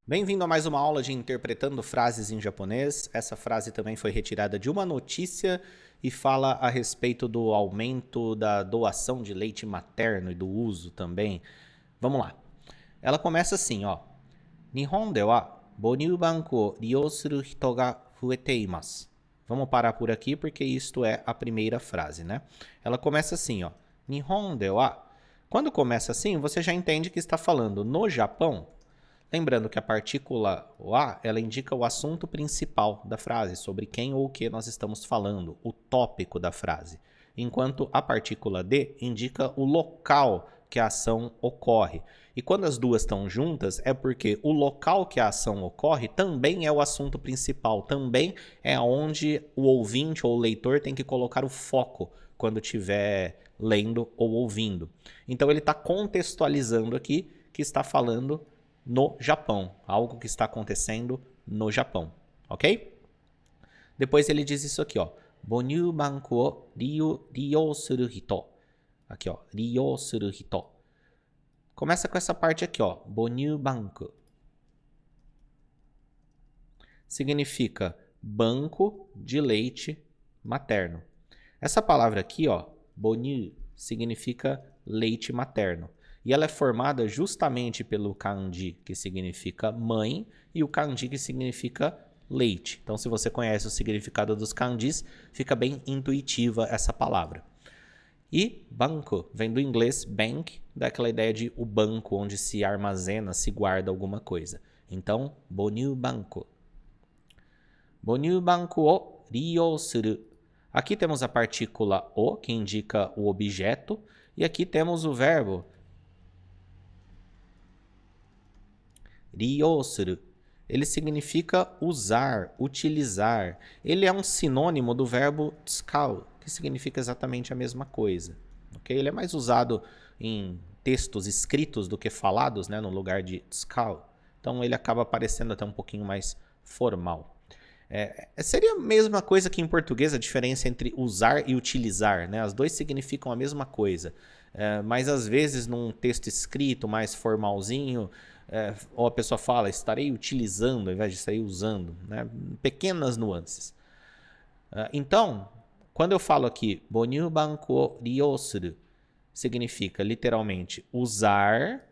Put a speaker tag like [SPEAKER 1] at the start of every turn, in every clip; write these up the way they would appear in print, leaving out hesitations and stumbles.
[SPEAKER 1] Bem-vindo a mais uma aula de interpretando frases em japonês. Essa frase também foi retirada de uma notícia e fala a respeito do aumento da doação de leite materno e do uso também. Vamos lá. Ela começa assim, ó. Nihon de wa bonyū banku o riyō suru hito ga fuete imasu. Vamos parar por aqui porque isto é a primeira frase, né? Ela começa assim, ó. Nihon de wa. Quando começa assim, você já entende que está falando no Japão. Lembrando que a partícula wa, ela indica o assunto principal da frase, sobre quem ou o que nós estamos falando, o tópico da frase. Enquanto a partícula de indica o local que a ação ocorre. E quando as duas estão juntas, é porque o local que a ação ocorre também é o assunto principal, também é onde o ouvinte ou o leitor tem que colocar o foco quando estiver lendo ou ouvindo. Então ele está contextualizando aqui que está falando no Japão, algo que está acontecendo no Japão, ok? Depois ele diz isso aqui, ó. Bonyū banku o riyō suru hito. Aqui, ó. Riyō suru hito. Começa com essa parte aqui, ó. Bonyū banku. Significa banco de leite materno. Essa palavra aqui, ó, bonyū, significa leite materno. E ela é formada justamente pelo kanji, que significa mãe, e o kanji, que significa leite. Então, se você conhece o significado dos kanjis, fica bem intuitiva essa palavra. E banco vem do inglês bank, daquela ideia de o banco, onde se armazena, se guarda alguma coisa. Então, bonyū banku. Bonyū banku o riyō suru. Aqui temos a partícula o, que indica o objeto, e aqui temos o verbo riyō suru. Ele significa usar, utilizar. Ele é um sinônimo do verbo tsukau, que significa exatamente a mesma coisa. Okay? Ele é mais usado em textos escritos do que falados, né, no lugar de tsukau. Então ele acaba parecendo até um pouquinho mais formal. Seria a mesma coisa que em português a diferença entre usar e utilizar, né? As duas significam a mesma coisa, mas às vezes num texto escrito mais formalzinho, ou a pessoa fala estarei utilizando ao invés de estarei usando, né? Pequenas nuances. Então, quando eu falo aqui bonyū banku o riyō suru, significa literalmente usar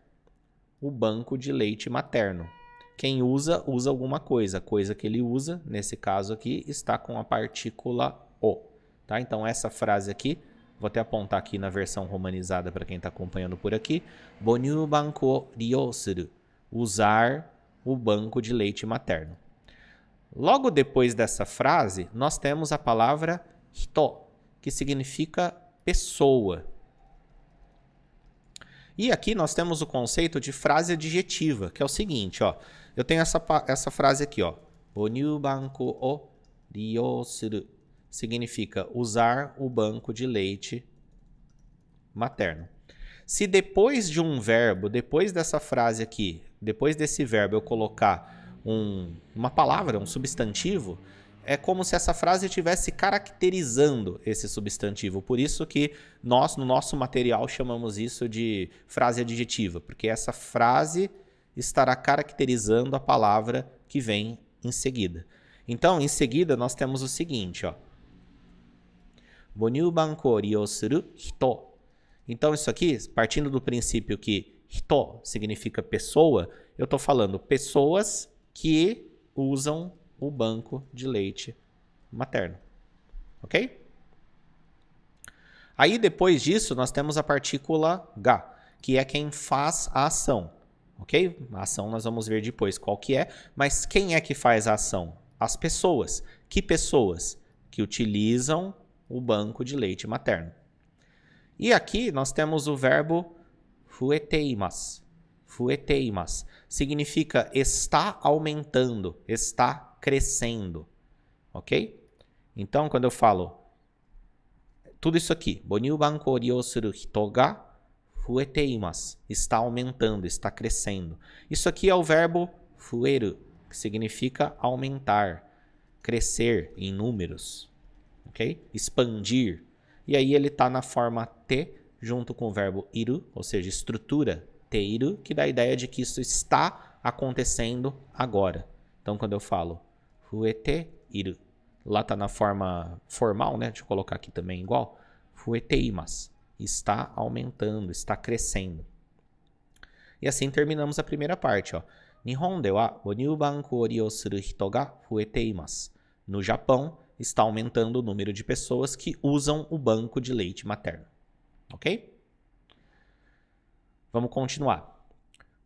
[SPEAKER 1] o banco de leite materno. Quem usa, usa alguma coisa. A coisa que ele usa, nesse caso aqui, está com a partícula o. Tá? Então, essa frase aqui, vou até apontar aqui na versão romanizada para quem está acompanhando por aqui. Bonyū banku o riyō suru. Usar o banco de leite materno. Logo depois dessa frase, nós temos a palavra hito, que significa pessoa. E aqui nós temos o conceito de frase adjetiva, que é o seguinte, ó. Eu tenho essa frase aqui, ó. Bonyū banku o riyō suru. Significa usar o banco de leite materno. Se depois de um verbo, depois dessa frase aqui, depois desse verbo eu colocar uma palavra, um substantivo, é como se essa frase estivesse caracterizando esse substantivo. Por isso que nós, no nosso material, chamamos isso de frase adjetiva, porque essa frase estará caracterizando a palavra que vem em seguida. Então, em seguida, nós temos o seguinte, ó. Bonyū banku o riyō suru hito. Então, isso aqui, partindo do princípio que hito significa pessoa, eu estou falando pessoas que usam o banco de leite materno. Ok? Aí, depois disso, nós temos a partícula ga, que é quem faz a ação. Ok? A ação nós vamos ver depois qual que é, mas quem é que faz a ação? As pessoas. Que pessoas? Que utilizam o banco de leite materno. E aqui nós temos o verbo fueteimasu. Fueteimasu significa está aumentando, está crescendo. Ok? Então, quando eu falo tudo isso aqui, bonyū banku o riyō suru hito ga fueteimasu, está aumentando, está crescendo. Isso aqui é o verbo fueru, que significa aumentar, crescer em números. Ok? Expandir. E aí ele está na forma te, junto com o verbo iru, ou seja, estrutura teiru, que dá a ideia de que isso está acontecendo agora. Então, quando eu falo fuete iru, lá está na forma formal, né? Deixa eu colocar aqui também igual. Fuete imasu. Está aumentando, está crescendo. E assim terminamos a primeira parte. Ó. Nihon de wa bonyū banku o riyō suru hito ga fuete imasu. No Japão, está aumentando o número de pessoas que usam o banco de leite materno. Ok? Vamos continuar.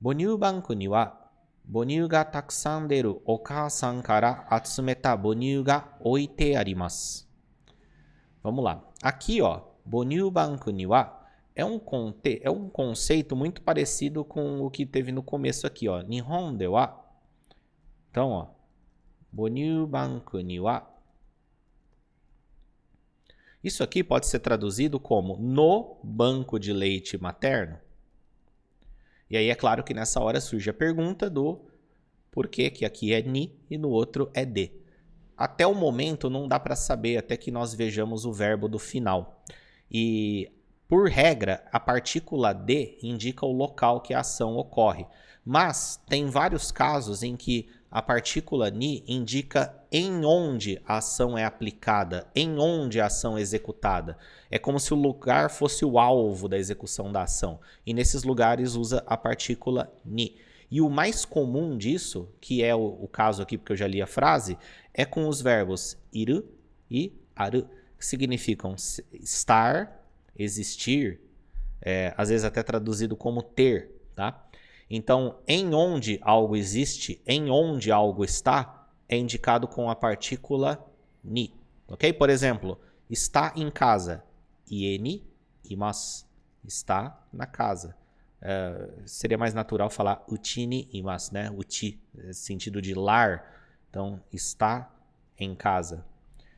[SPEAKER 1] Bonyū banku ni wa bonyū ga takusan deru okaasan kara atsumeta bonyū ga oite arimasu. Vamos lá. Aqui, ó, bonyū banku ni wa é um conceito muito parecido com o que teve no começo aqui, ó. Nihon de wa. Então, ó, bonyū banku ni wa. Isso aqui pode ser traduzido como no banco de leite materno. E aí é claro que nessa hora surge a pergunta do porquê que aqui é ni e no outro é de. Até o momento não dá para saber, até que nós vejamos o verbo do final. E, por regra, a partícula de indica o local que a ação ocorre. Mas tem vários casos em que a partícula ni indica em onde a ação é aplicada, em onde a ação é executada. É como se o lugar fosse o alvo da execução da ação. E nesses lugares usa a partícula ni. E o mais comum disso, que é o caso aqui, porque eu já li a frase, é com os verbos iru e aru, que significam estar, existir, às vezes até traduzido como ter, tá? Então, em onde algo existe, em onde algo está, é indicado com a partícula ni, ok? Por exemplo, está em casa, ie ni imasu, está na casa. Seria mais natural falar uchi ni imasu, né? Uchi, sentido de lar. Então, está em casa.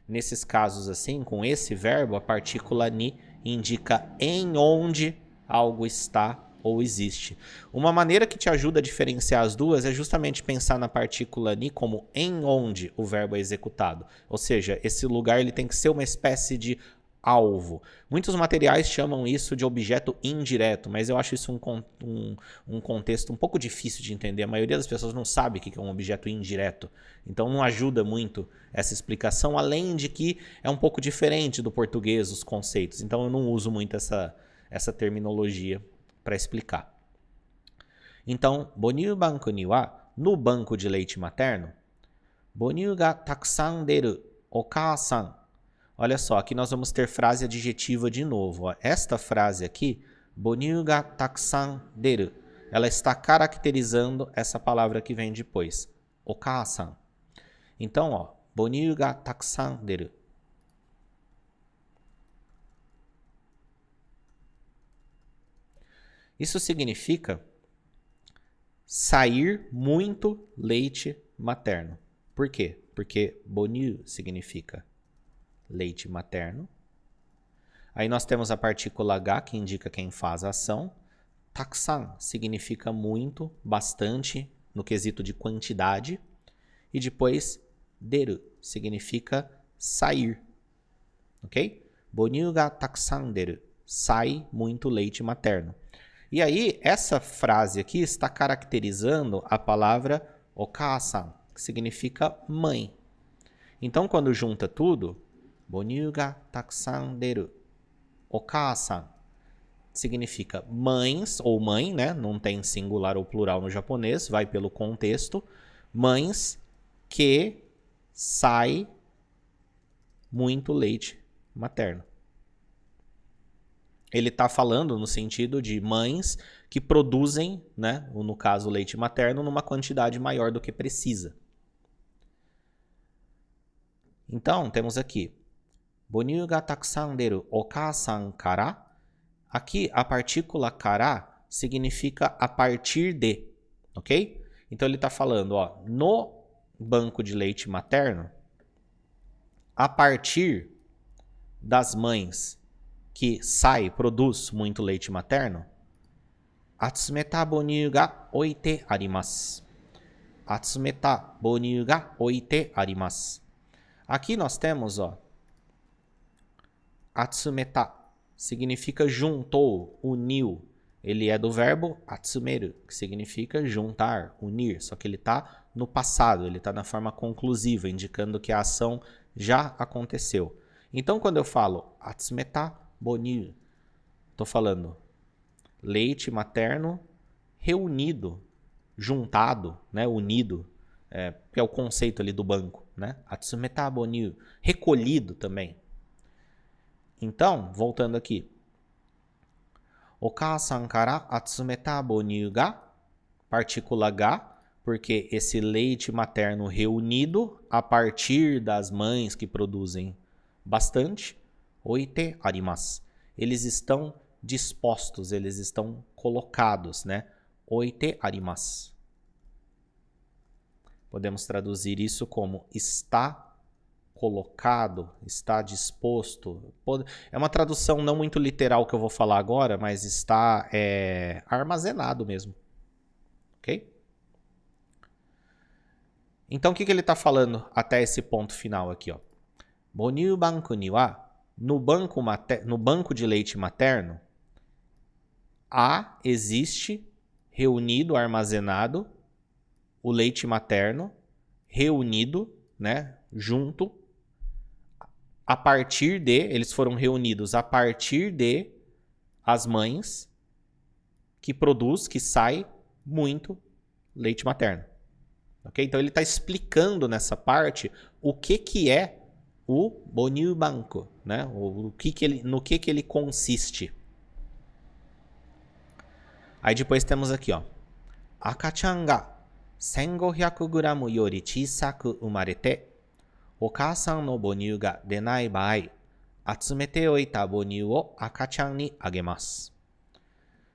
[SPEAKER 1] Nesses casos assim, com esse verbo, a partícula ni indica em onde algo está ou existe. Uma maneira que te ajuda a diferenciar as duas é justamente pensar na partícula ni como em onde o verbo é executado. Ou seja, esse lugar ele tem que ser uma espécie de alvo. Muitos materiais chamam isso de objeto indireto, mas eu acho isso um contexto um pouco difícil de entender. A maioria das pessoas não sabe o que é um objeto indireto. Então não ajuda muito essa explicação, além de que é um pouco diferente do português os conceitos. Então eu não uso muito essa terminologia para explicar. Então, bonyū banku ni wa, no banco de leite materno, bonyū ga takusan deru okaasan. Olha só, aqui nós vamos ter frase adjetiva de novo. Ó. Esta frase aqui, bonyū ga takusan deru, ela está caracterizando essa palavra que vem depois, okaasan. Então, ó, bonyū ga takusan deru. Isso significa sair muito leite materno. Por quê? Porque bonyū significa leite materno. Aí nós temos a partícula ga, que indica quem faz a ação. Takusan significa muito, bastante, no quesito de quantidade. E depois, deru significa sair. Ok? Bonyū ga takusan deru. Sai muito leite materno. E aí, essa frase aqui está caracterizando a palavra okaasan, que significa mãe. Então, quando junta tudo, bonyū ga takusan deru okaasan significa mães, ou mãe, né? Não tem singular ou plural no japonês, vai pelo contexto. Mães que sai muito leite materno. Ele está falando no sentido de mães que produzem, né, no caso, leite materno, numa quantidade maior do que precisa. Então, temos aqui, bonyū ga takusan deru okaasan kara. Aqui, a partícula kara significa a partir de, ok? Então, ele está falando, ó, no banco de leite materno, a partir das mães que produz muito leite materno, atsumeta bonyū ga oite arimasu. Atsumeta bonyū ga oite arimasu. Aqui nós temos, ó, atsumeta significa juntou, uniu. ele é do verbo atsumeru, que significa juntar, unir, só que ele está no passado, ele está na forma conclusiva, indicando que a ação já aconteceu. Então, quando eu falo atsumeta boniu, estou falando leite materno reunido, juntado, né, unido, que é o conceito ali do banco, né? Atsumeta boniu, recolhido também. Então, voltando aqui. Okasan kara atsumeta boniu ga, partícula ga, porque esse leite materno reunido a partir das mães que produzem bastante, oite arimasu. Eles estão dispostos, eles estão colocados, né? Oite arimasu. Podemos traduzir isso como está colocado, está disposto. É uma tradução não muito literal que eu vou falar agora, mas está armazenado mesmo. Ok? Então, o que ele está falando até esse ponto final aqui? Ó? Boniu banku ni wa, no banco de leite materno, existe reunido, armazenado, o leite materno, reunido, né, junto, a partir de, eles foram reunidos a partir de as mães que produz, que sai muito leite materno. Okay? Então ele está explicando nessa parte o que é o boniu banco, né? No que ele consiste. Aí depois temos aqui, ó, akachan ga 1500 gramu yori chisaku umarete, okasan no boniu ga denai baai, atsumete oita boniu o akachan ni agemasu.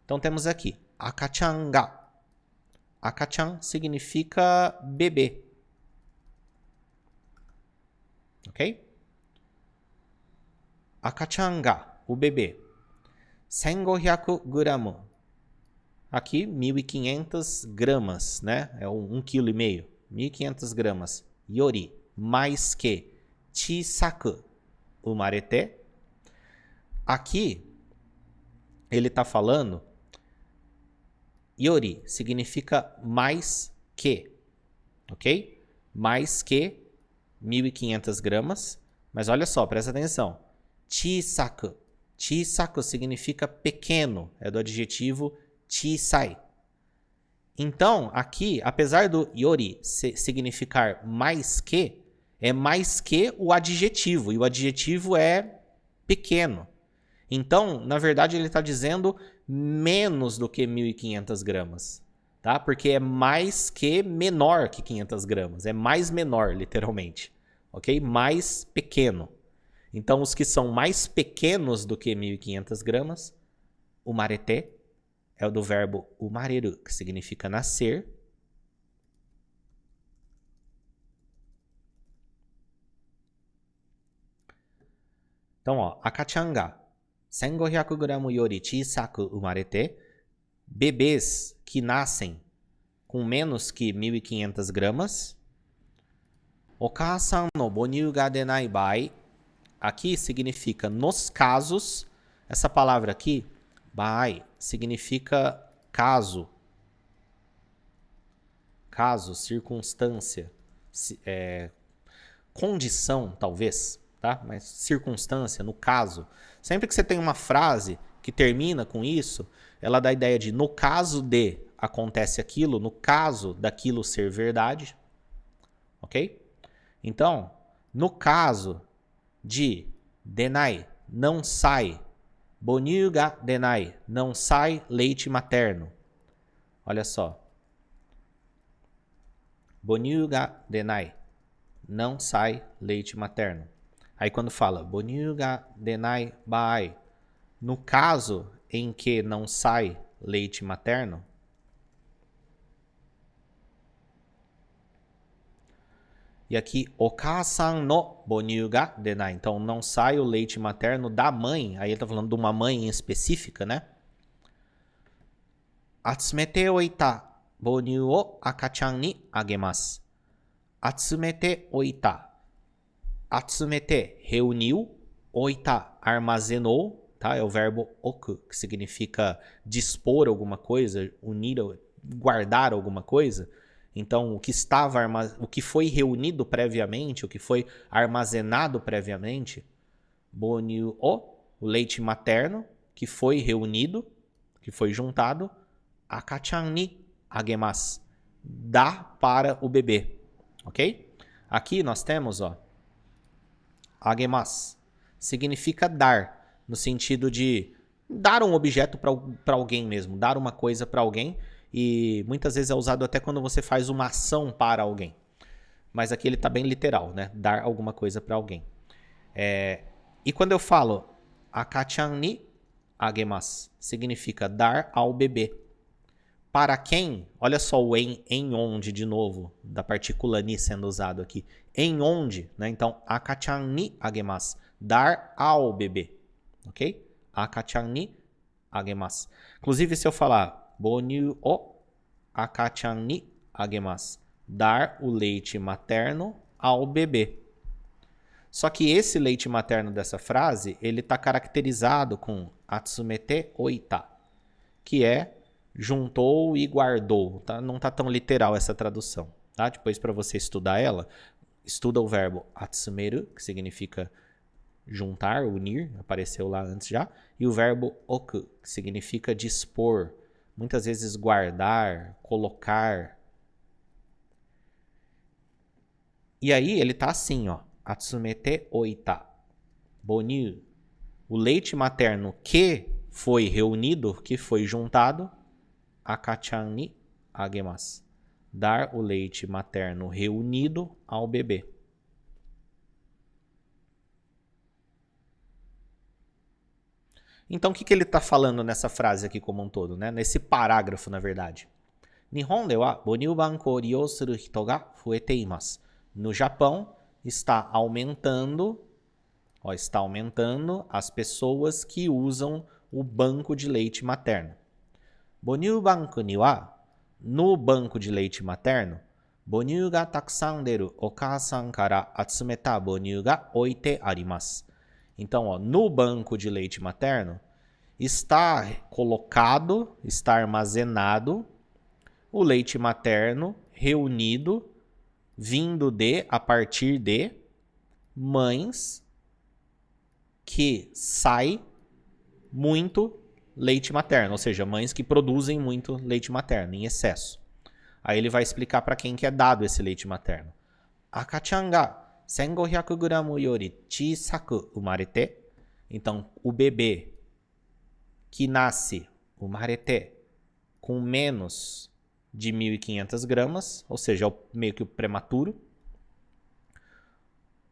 [SPEAKER 1] Então temos aqui, akachan ga. Akachan significa bebê. Ok? Akachan ga, o bebê. 1500 gramu. Aqui, 1.500 gramas, né? É 1,5 kg. 1.500 gramas. Yori, mais que. Chisaku, umarete. Aqui, ele está falando. Yori significa mais que. Ok? Mais que 1.500 gramas. Mas olha só, presta atenção. Chisaku. Chisaku significa pequeno. É do adjetivo chisai. Então, aqui, apesar do yori significar mais que, é mais que o adjetivo. E o adjetivo é pequeno. Então, na verdade, ele está dizendo menos do que 1.500 gramas. Tá? Porque é mais que menor que 500 gramas. É mais menor, literalmente. Ok? Mais pequeno. Então, os que são mais pequenos do que 1.500 gramas, umarete, é o do verbo umareru, que significa nascer. Então, ó, akachan ga 1500 gramu yori chisaku umarete, bebês que nascem com menos que 1.500 gramas. Okasan no boniu ga denai bai, aqui significa nos casos. Essa palavra aqui, bai, significa caso. Caso, circunstância, condição, talvez, tá? Mas circunstância, no caso. Sempre que você tem uma frase que termina com isso, ela dá a ideia de no caso de acontece aquilo, no caso daquilo ser verdade. Ok? Então, no caso de denai, não sai, boniu ga denai, não sai leite materno. Olha só. Boniu ga denai, não sai leite materno. Aí quando fala boniu ga denai baai, no caso em que não sai leite materno, e aqui, okasan no boniu ga denai. Então, não sai o leite materno da mãe. Aí ele está falando de uma mãe em específica, né? Atsumete oita boniu o akachan ni agemasu. Atsumete oita. Atsumete, reuniu. Oita, armazenou. tá? É o verbo oku, que significa dispor alguma coisa, unir, guardar alguma coisa. Então, o que foi reunido previamente, o que foi armazenado previamente, bonyu o leite materno, que foi reunido, que foi juntado, akachan ni agemasu, dá para o bebê, ok? Aqui nós temos, ó, agemasu, significa dar, no sentido de dar um objeto para alguém mesmo, dar uma coisa para alguém, e muitas vezes é usado até quando você faz uma ação para alguém. Mas aqui ele está bem literal, né? Dar alguma coisa para alguém. E quando eu falo akachan ni agemasu, significa dar ao bebê. Para quem? Olha só o em onde de novo, da partícula ni sendo usado aqui. Em onde, né? Então, akachan ni agemasu, dar ao bebê, ok? Akachan ni agemasu. Inclusive, se eu falar bonyu o akachan ni agemasu, dar o leite materno ao bebê. Só que esse leite materno dessa frase, ele está caracterizado com atsumete oita, que é juntou e guardou. Tá? Não está tão literal essa tradução. Tá? Depois, para você estudar ela, estuda o verbo atsumeru, que significa juntar, unir, apareceu lá antes já, e o verbo oku, que significa dispor, muitas vezes guardar, colocar. E aí ele tá assim, ó, atsumete oita, bonyu, o leite materno que foi reunido, que foi juntado, akachan ni agemasu, dar o leite materno reunido ao bebê. Então, o que ele está falando nessa frase aqui como um todo, né? Nesse parágrafo, na verdade. Nihon de wa bonyu banko o ryou suru hito ga fuete imasu. No Japão, está aumentando as pessoas que usam o banco de leite materno. Bonyu banku ni wa, no banco de leite materno, bonyu ga takusan deru okasan kara atsumeta bonyu ga oite arimasu. Então, ó, no banco de leite materno está colocado, está armazenado o leite materno reunido, vindo de, a partir de, mães que sai muito leite materno, ou seja, mães que produzem muito leite materno, em excesso. Aí ele vai explicar para quem que é dado esse leite materno. Akachan ga 1500 gramas yori chisaku umarete. Então, o bebê que nasce, umarete, com menos de 1.500 gramas, ou seja, meio que o prematuro.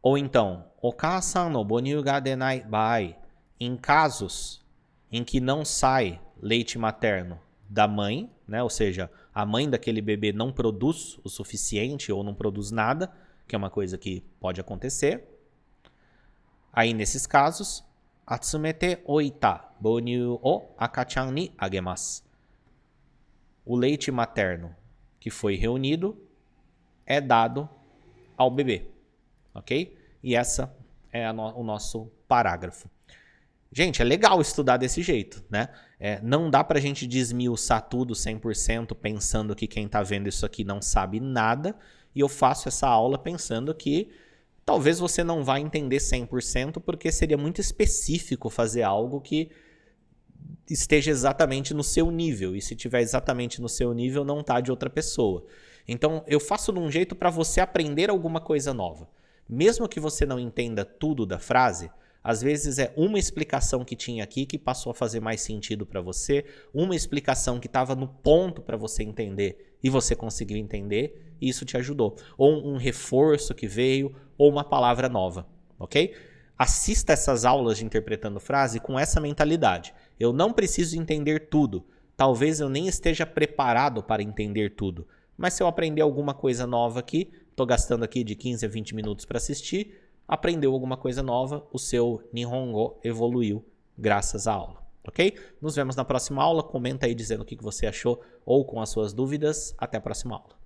[SPEAKER 1] Ou então, okasan no bonyu ga denai baai, em casos em que não sai leite materno da mãe, né? Ou seja, a mãe daquele bebê não produz o suficiente ou não produz nada, que é uma coisa que pode acontecer. Aí, nesses casos, atsumete oita bonyu o akachan ni agemasu. O leite materno que foi reunido é dado ao bebê, ok? E essa é o nosso parágrafo. Gente, é legal estudar desse jeito, né? Não dá pra gente desmiuçar tudo 100% pensando que quem tá vendo isso aqui não sabe nada. E eu faço essa aula pensando que talvez você não vá entender 100% porque seria muito específico fazer algo que esteja exatamente no seu nível. E se tiver exatamente no seu nível, não tá de outra pessoa. Então, eu faço de um jeito para você aprender alguma coisa nova. Mesmo que você não entenda tudo da frase, às vezes é uma explicação que tinha aqui que passou a fazer mais sentido para você, uma explicação que estava no ponto para você entender e você conseguiu entender e isso te ajudou. Ou um reforço que veio, ou uma palavra nova, ok? Assista essas aulas de interpretando frase com essa mentalidade. Eu não preciso entender tudo. Talvez eu nem esteja preparado para entender tudo. Mas se eu aprender alguma coisa nova aqui, estou gastando aqui de 15 a 20 minutos para assistir, aprendeu alguma coisa nova, o seu Nihongo evoluiu graças à aula, ok? Nos vemos na próxima aula, comenta aí dizendo o que você achou ou com as suas dúvidas. Até a próxima aula.